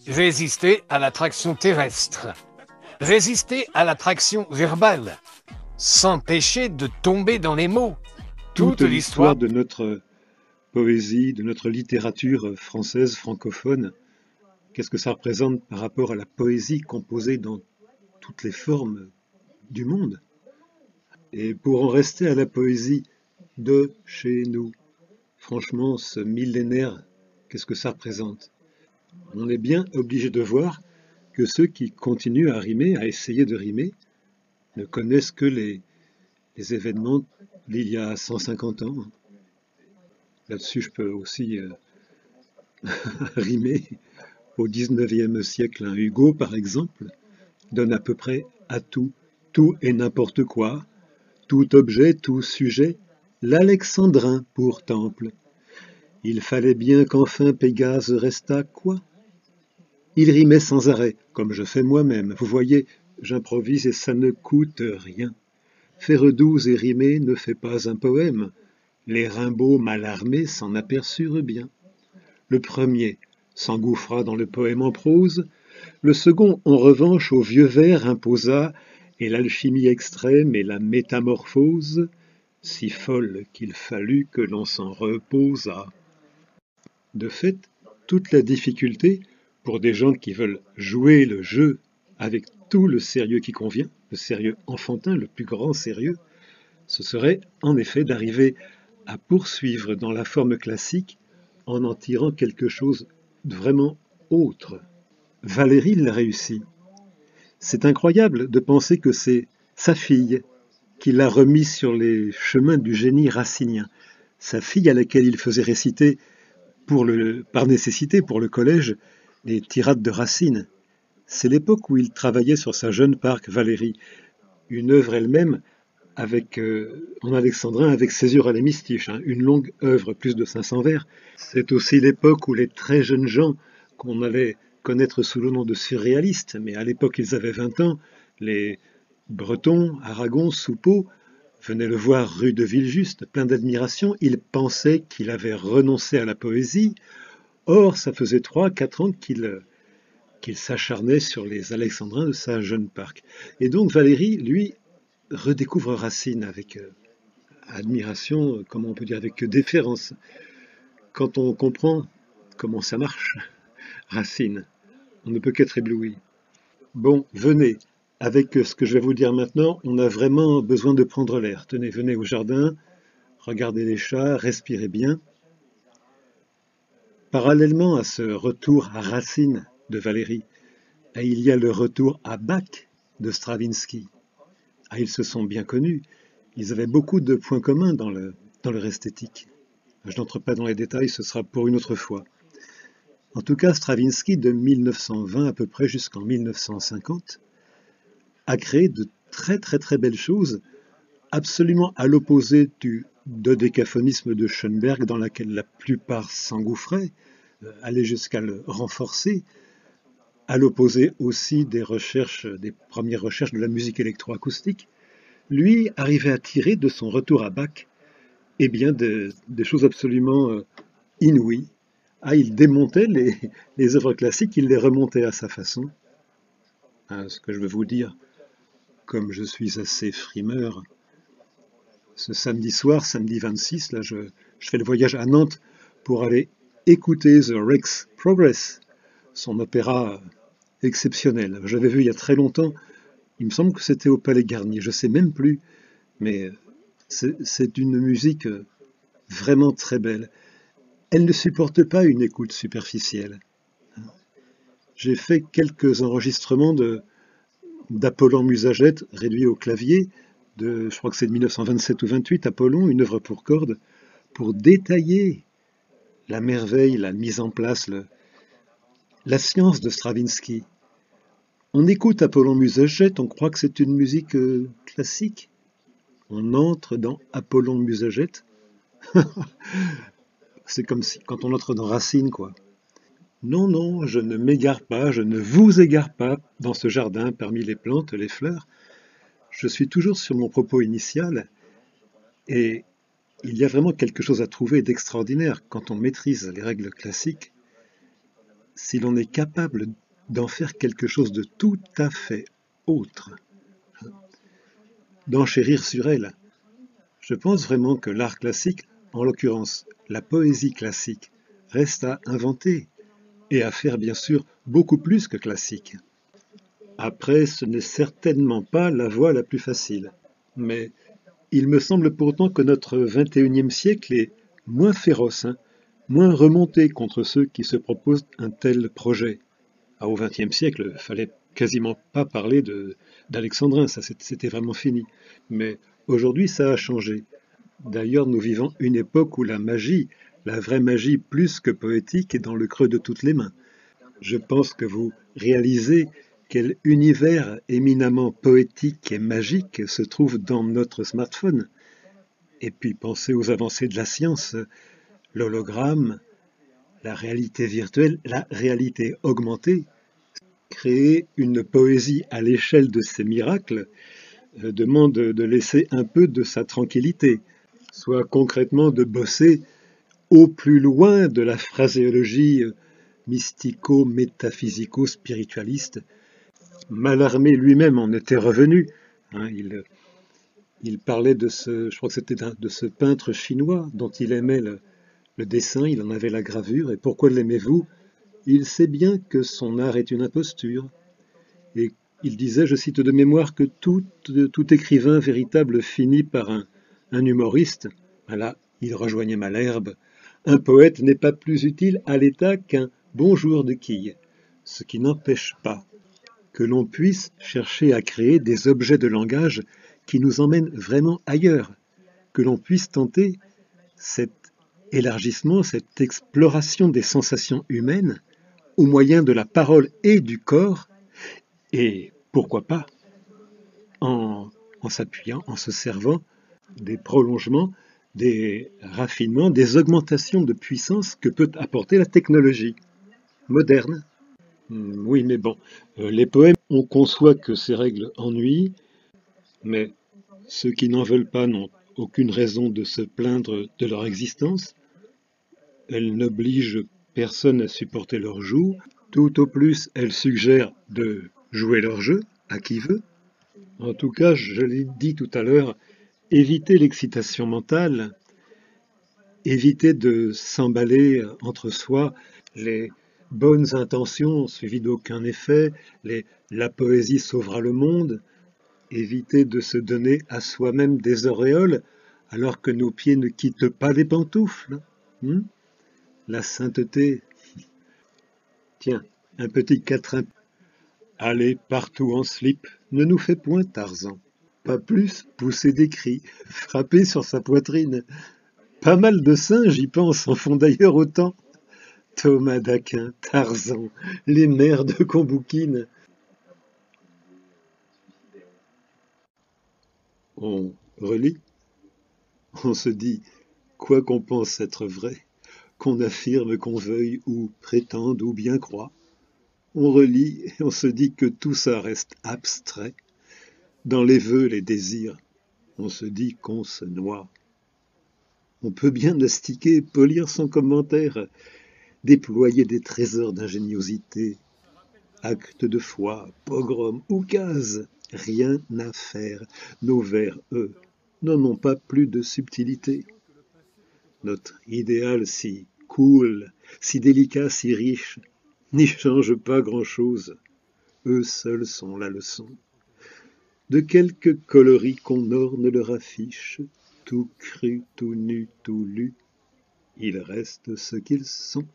Résister à l'attraction terrestre. Résister à l'attraction verbale. S'empêcher de tomber dans les mots. Toute l'histoire de notre poésie, de notre littérature française, francophone, qu'est-ce que ça représente par rapport à la poésie composée dans toutes les formes du monde? Et pour en rester à la poésie de chez nous, franchement, ce millénaire, qu'est-ce que ça représente? On est bien obligé de voir que ceux qui continuent à rimer, à essayer de rimer, ne connaissent que les événements d'il y a 150 ans. Là-dessus, je peux aussi rimer. Au XIXe siècle, un Hugo, par exemple, donne à peu près à tout et n'importe quoi, tout objet, tout sujet, l'alexandrin pour temple. Il fallait bien qu'enfin Pégase restât quoi? Il rimait sans arrêt, comme je fais moi-même. Vous voyez, j'improvise et ça ne coûte rien. Faire doux et rimer ne fait pas un poème. Les Rimbaud mal armés s'en aperçurent bien. Le premier s'engouffra dans le poème en prose, le second, en revanche, au vieux vers imposa, et l'alchimie extrême et la métamorphose, si folle qu'il fallut que l'on s'en reposât. De fait, toute la difficulté, pour des gens qui veulent jouer le jeu avec tout le sérieux qui convient, le sérieux enfantin, le plus grand sérieux, ce serait en effet d'arriver à poursuivre dans la forme classique en tirant quelque chose de vraiment autre. Valérie l'a réussi. C'est incroyable de penser que c'est sa fille qui l'a remis sur les chemins du génie racinien. Sa fille à laquelle il faisait réciter par nécessité pour le collège les tirades de Racine. C'est l'époque où il travaillait sur sa jeune parque Valérie, une œuvre elle-même en alexandrin avec césure à l'hémistiche, une longue œuvre, plus de 500 vers. C'est aussi l'époque où les très jeunes gens qu'on allait connaître sous le nom de surréalistes, mais à l'époque ils avaient 20 ans, les Bretons, Aragon, Soupeau, venaient le voir rue de Villejuste, plein d'admiration. Ils pensaient qu'il avait renoncé à la poésie. Or, ça faisait 3-4 ans qu'il s'acharnait sur les alexandrins de sa jeune parque. Et donc Valéry, lui, redécouvre Racine avec admiration, comment on peut dire, avec déférence. Quand on comprend comment ça marche, Racine, on ne peut qu'être ébloui. Bon, venez, avec ce que je vais vous dire maintenant, on a vraiment besoin de prendre l'air. Tenez, venez au jardin, regardez les chats, respirez bien. Parallèlement à ce retour à Racine de Valéry, il y a le retour à Bach de Stravinsky. Ils se sont bien connus, ils avaient beaucoup de points communs dans leur esthétique. Je n'entre pas dans les détails, ce sera pour une autre fois. En tout cas, Stravinsky, de 1920 à peu près jusqu'en 1950, a créé de très très très belles choses, absolument à l'opposé du dodécaphonisme de Schoenberg, dans laquelle la plupart s'engouffraient, allaient jusqu'à le renforcer, à l'opposé aussi des premières recherches de la musique électroacoustique. Lui arrivait à tirer de son retour à Bach des choses absolument inouïes. Il démontait les œuvres classiques, il les remontait à sa façon. Ce que je veux vous dire, comme je suis assez frimeur, ce samedi soir, samedi 26, là, je fais le voyage à Nantes pour aller écouter The Rex Progress, son opéra exceptionnel. J'avais vu il y a très longtemps, il me semble que c'était au Palais Garnier, je ne sais même plus, mais c'est une musique vraiment très belle. Elle ne supporte pas une écoute superficielle. J'ai fait quelques enregistrements d'Apollon Musagète, réduit au clavier, je crois que c'est de 1927 ou 28, Apollon, une œuvre pour cordes, pour détailler la merveille, la mise en place, la science de Stravinsky. On écoute Apollon Musagète, on croit que c'est une musique classique. On entre dans Apollon Musagète. C'est comme si quand on entre dans Racine, quoi. Non, non, je ne m'égare pas, je ne vous égare pas dans ce jardin parmi les plantes, les fleurs. Je suis toujours sur mon propos initial et il y a vraiment quelque chose à trouver d'extraordinaire quand on maîtrise les règles classiques. si l'on est capable d'en faire quelque chose de tout à fait autre, d'enchérir sur elle. Je pense vraiment que l'art classique, en l'occurrence la poésie classique, reste à inventer et à faire bien sûr beaucoup plus que classique. Après, ce n'est certainement pas la voie la plus facile, mais il me semble pourtant que notre XXIe siècle est moins féroce, moins remonté contre ceux qui se proposent un tel projet. Au XXe siècle, il fallait quasiment pas parler d'alexandrin, ça c'était vraiment fini. Mais aujourd'hui, ça a changé. D'ailleurs, nous vivons une époque où la magie, la vraie magie plus que poétique, est dans le creux de toutes les mains. Je pense que vous réalisez quel univers éminemment poétique et magique se trouve dans notre smartphone. Et puis pensez aux avancées de la science, l'hologramme, la réalité virtuelle, la réalité augmentée. Créer une poésie à l'échelle de ces miracles demande de laisser un peu de sa tranquillité, soit concrètement de bosser au plus loin de la phraséologie mystico-métaphysico-spiritualiste. Mallarmé lui-même en était revenu. Il parlait je crois que c'était de ce peintre chinois dont il aimait le dessin, il en avait la gravure. Et pourquoi l'aimez-vous? Il sait bien que son art est une imposture. Et il disait, je cite de mémoire, que tout écrivain véritable finit par un humoriste. Là, il rejoignait Malherbe. Un poète n'est pas plus utile à l'État qu'un bon joueur de quilles, ce qui n'empêche pas que l'on puisse chercher à créer des objets de langage qui nous emmènent vraiment ailleurs, que l'on puisse tenter cet élargissement, cette exploration des sensations humaines au moyen de la parole et du corps, et pourquoi pas en s'appuyant, en se servant des prolongements, des raffinements, des augmentations de puissance que peut apporter la technologie moderne. Oui, mais bon, les poèmes, on conçoit que ces règles ennuient, mais ceux qui n'en veulent pas n'ont aucune raison de se plaindre de leur existence. Elles n'obligent personne à supporter leur joug. Tout au plus, elles suggèrent de jouer leur jeu à qui veut. En tout cas, je l'ai dit tout à l'heure, éviter l'excitation mentale, éviter de s'emballer entre soi les bonnes intentions suivies d'aucun effet, la poésie sauvera le monde, éviter de se donner à soi-même des auréoles alors que nos pieds ne quittent pas les pantoufles. La sainteté. Tiens, un petit quatrain. Aller partout en slip ne nous fait point Tarzan. Pas plus pousser des cris, frapper sur sa poitrine. Pas mal de singes, j'y pense, en font d'ailleurs autant. Thomas d'Aquin, Tarzan, les merdes qu'on bouquine. On relit, on se dit, quoi qu'on pense être vrai, qu'on affirme, qu'on veuille ou prétende ou bien croit, on relit et on se dit que tout ça reste abstrait. Dans les vœux, les désirs, on se dit qu'on se noie. On peut bien astiquer, polir son commentaire, déployer des trésors d'ingéniosité, actes de foi, pogrom ou case, rien à faire. Nos vers, eux, n'en ont pas plus de subtilité. Notre idéal si cool, si délicat, si riche, n'y change pas grand-chose. Eux seuls sont la leçon. De quelque coloris qu'on orne leur affiche, tout cru, tout nu, tout lu, ils restent ce qu'ils sont.